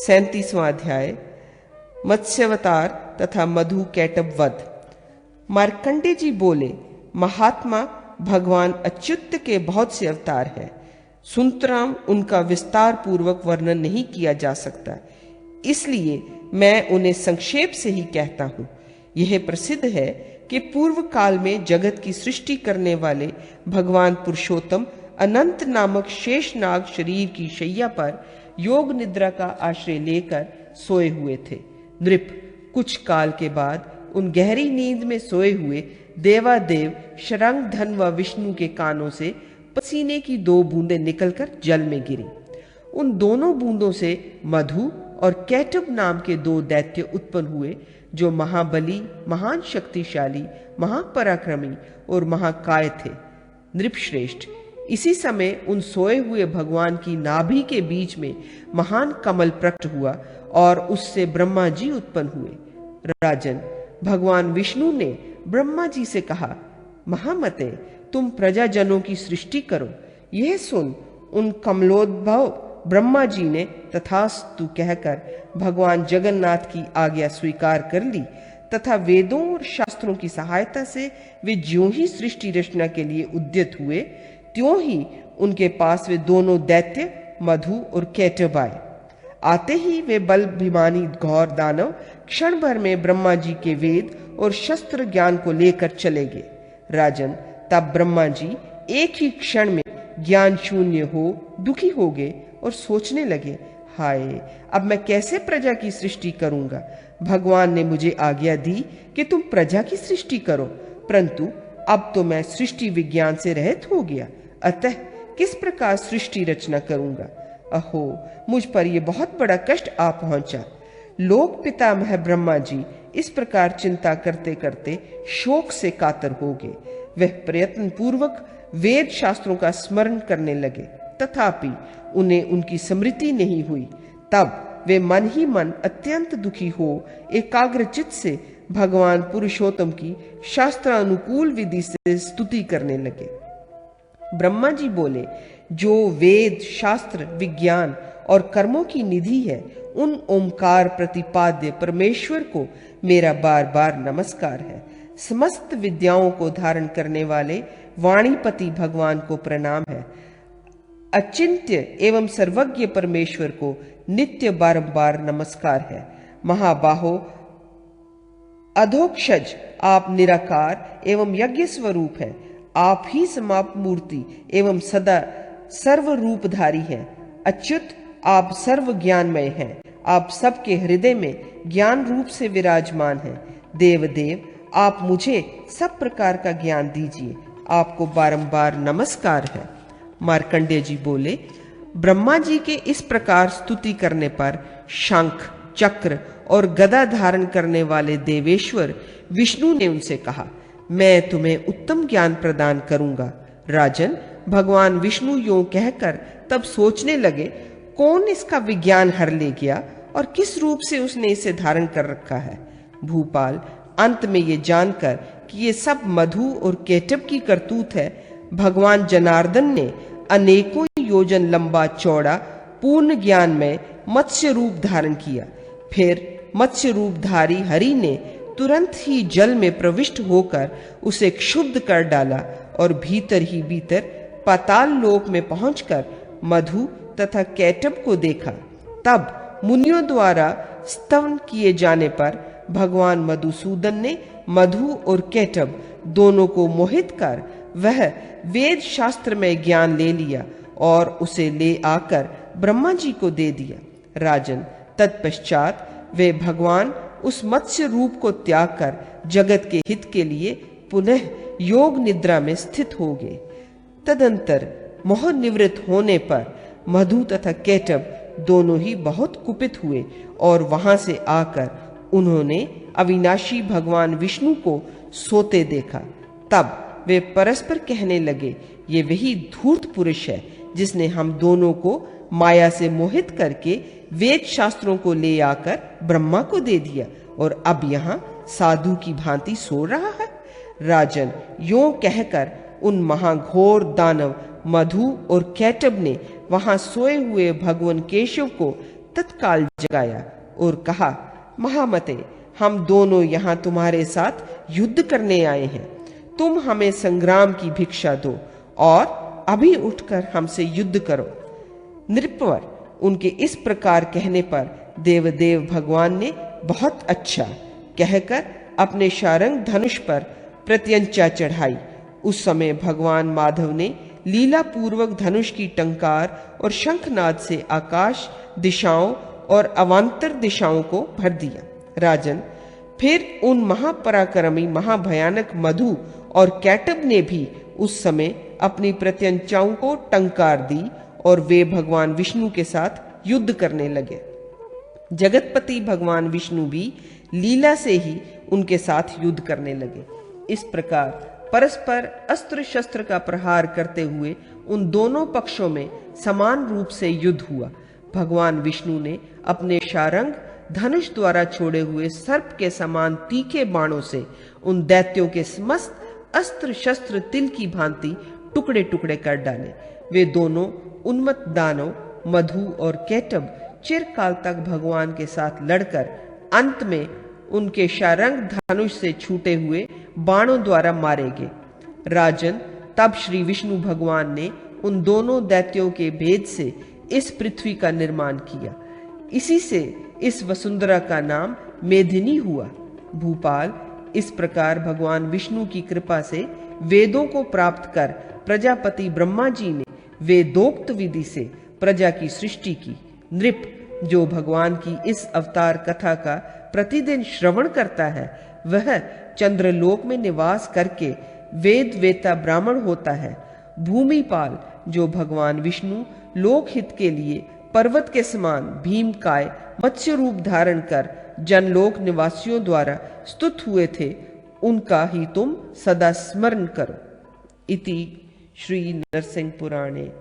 37वां अध्याय मत्स्यावतार तथा मधु कैटभ वध। मार्कंडेय जी बोले, महात्मा भगवान अच्युत के बहुत से अवतार हैं। सुतराम उनका विस्तार पूर्वक वर्णन नहीं किया जा सकता, इसलिए मैं उन्हें संक्षेप से ही कहता हूं। यह प्रसिद्ध है कि पूर्व काल में जगत की सृष्टि करने वाले भगवान पुरुषोत्तम अनंत नामक शेषनाग शरीर की शैया पर योग निद्रा का आश्रय लेकर सोए हुए थे। नृप, कुछ काल के बाद उन गहरी नींद में सोए हुए देवादेव शरंग धन व विष्णु के कानों से पसीने की 2 बूंदें निकलकर जल में गिरी। उन दोनों बूंदों से मधु और कैटभ नाम के 2 दैत्य उत्पन्न हुए, जो महाबली, महान शक्तिशाली, महापराक्रमी और महाकाय थे। नृपश्रेष्ठ, इसी समय उन सोए हुए भगवान की नाभि के बीच में महान कमल प्रकट हुआ और उससे ब्रह्मा जी उत्पन्न हुए। राजन, भगवान विष्णु ने ब्रह्मा जी से कहा, महामते, तुम प्रजाजनों की सृष्टि करो। यह सुन उन कमलोद्भव ब्रह्मा जी ने तथास्तु कहकर भगवान जगन्नाथ की आज्ञा स्वीकार कर ली तथा वेदों और शास्त्रों की सहायता से वे ज्यों ही सृष्टि रचना के लिए उद्यत हुए, त्यों ही उनके पास वे दोनों दैत्य मधु और कैटभ आए। आते ही वे बलभिमानी घोर दानव क्षण भर में ब्रह्मा जी के वेद और शस्त्र ज्ञान को लेकर चले गए। राजन, तब ब्रह्मा जी एक ही क्षण में ज्ञान शून्य हो दुखी हो गए और सोचने लगे, हाय, अब मैं कैसे प्रजा की सृष्टि करूंगा। भगवान ने मुझे आज्ञा दी कि तुम प्रजा की सृष्टि करो, परंतु अब तो मैं सृष्टि विज्ञान से रहित हो गया, अतः किस प्रकार सृष्टि रचना करूंगा। अहो, मुझ पर यह बहुत बड़ा कष्ट आ पहुंचा। लोक पितामह ब्रह्मा जी इस प्रकार चिंता करते करते शोक से कातर हो गए। वह प्रयत्न पूर्वक वेद शास्त्रों का स्मरण करने लगे, तथापि उन्हें उनकी स्मृति नहीं हुई। तब वे मन ही मन अत्यंत दुखी हो एकाग्रचित्त से भगवान पुरुषोत्तम की शास्त्रानुकूल विधि से स्तुति करने लगे। ब्रह्मा जी बोले, जो वेद शास्त्र विज्ञान और कर्मों की निधि है, उन ओमकार प्रतिपाद्य परमेश्वर को मेरा बार बार नमस्कार है। समस्त विद्याओं को धारण करने वाले वाणीपति भगवान को प्रणाम है। अचिंत्य एवं सर्वज्ञ परमेश्वर को नित्य बारंबार नमस्कार है। महाबाहो अधोक्षज, आप निराकार एवं यज्ञ स्वरूप है। आप ही समाप्त मूर्ति एवं सदा सर्व रूपधारी हैं। अच्युत, आप सर्व ज्ञानमय हैं। आप सबके हृदय में ज्ञान रूप से विराजमान हैं। देवदेव, आप मुझे सब प्रकार का ज्ञान दीजिए। आपको बारंबार नमस्कार है। मार्कंडेय जी बोले, ब्रह्मा जी के इस प्रकार स्तुति करने पर शंख, चक्र और गदा धारण करने वाले देवेश्वर विष्णु ने उनसे कहा, मैं तुम्हें उत्तम ज्ञान प्रदान करूंगा। राजन, भगवान विष्णु यूं कहकर तब सोचने लगे, कौन इसका विज्ञान हर ले गया और किस रूप से उसने इसे धारण कर रखा है। भूपाल, अंत में ये जानकर कि ये सब मधु और कैटभ की करतूत है, भगवान जनार्दन ने अनेकों योजन लंबा चौड़ा पूर्ण ज्ञान में मत्स्य रूप धारण किया। फिर मत्स्य रूपधारी हरि ने तुरंत ही जल में प्रविष्ट होकर उसे क्षुब्ध कर डाला और भीतर ही भीतर पाताल लोक में पहुंचकर मधु तथा कैटभ को देखा। तब मुनियों द्वारा स्तवन किए जाने पर भगवान मधुसूदन ने मधु और कैटभ दोनों को मोहित कर वह वेद शास्त्र में ज्ञान ले लिया और उसे ले आकर ब्रह्मा जी को दे दिया। राजन, तत्पश्चात वे भगवान उस मत्स्य रूप को त्याग कर जगत के हित के लिए पुनः योग निद्रा में स्थित हो गए। तदंतर मोह निवृत्त होने पर मधु तथा कैटभ दोनों ही बहुत कुपित हुए और वहां से आकर उन्होंने अविनाशी भगवान विष्णु को सोते देखा। तब वे परस्पर कहने लगे, ये वही धूर्त पुरुष है जिसने हम दोनों को माया से मोहित करके वेद शास्त्रों को ले आकर ब्रह्मा को दे दिया और अब यहाँ साधु की भांति सो रहा है। राजन, यों कहकर उन महाघोर दानव मधु और कैटभ ने वहां सोए हुए भगवान केशव को तत्काल जगाया और कहा, महामते, हम दोनों यहाँ तुम्हारे साथ युद्ध करने आए हैं। तुम हमें संग्राम की भिक्षा दो और अभी उठकर हमसे युद्ध करो। नृपवर उनके इस प्रकार कहने पर देवदेव भगवान ने बहुत अच्छा कहकर अपने शारंग धनुष पर प्रत्यंचा चढ़ाई। उस समय भगवान माधव ने लीला पूर्वक धनुष की टंकार और शंखनाद से आकाश दिशाओं और अवांतर दिशाओं को भर दिया। राजन, फिर उन महापराक्रमी महाभयानक मधु और कैटब ने भी उस समय अपनी प्रत्यंचाओं को टंकार दी और वे भगवान विष्णु के साथ युद्ध करने लगे। जगतपति भगवान विष्णु भी लीला से ही उनके साथ युद्ध करने लगे। इस प्रकार परस्पर अस्त्र शस्त्र का प्रहार करते हुए उन दोनों पक्षों में समान रूप से युद्ध हुआ। भगवान विष्णु ने अपने शारंग धनुष द्वारा छोड़े हुए सर्प के समान तीखे बाणों से उन दैत्यों के समस्त अस्त्र शस्त्र तिल की भांति टुकड़े टुकड़े कर डाले। वे दोनों उन्मत्त दानव मधु और कैटब चिरकाल तक भगवान के साथ लड़कर अंत में उनके शारंग धनुष से छूटे हुए बाणों द्वारा मारे गए। राजन, तब श्री विष्णु भगवान ने उन दोनों दैत्यों के भेद से इस पृथ्वी का निर्माण किया। इसी से इस वसुंधरा का नाम मेदिनी हुआ। भूपाल, इस प्रकार भगवान विष्णु की कृपा से वेदों को प्राप्त कर प्रजापति ब्रह्मा जी ने वेदोक्त विधि से प्रजा की सृष्टि की। नृप, जो भगवान की इस अवतार कथा का प्रतिदिन श्रवण करता है, वह चंद्रलोक में निवास करके वेद वेता ब्राह्मण होता है। भूमिपाल, जो भगवान विष्णु लोकहित के लिए पर्वत के समान भीमकाय मत्स्य रूप धारण कर जनलोक निवासियों द्वारा स्तुत हुए थे, उनका ही तुम सदा स्मरण करो। इति श्री नरसिंह पुराणे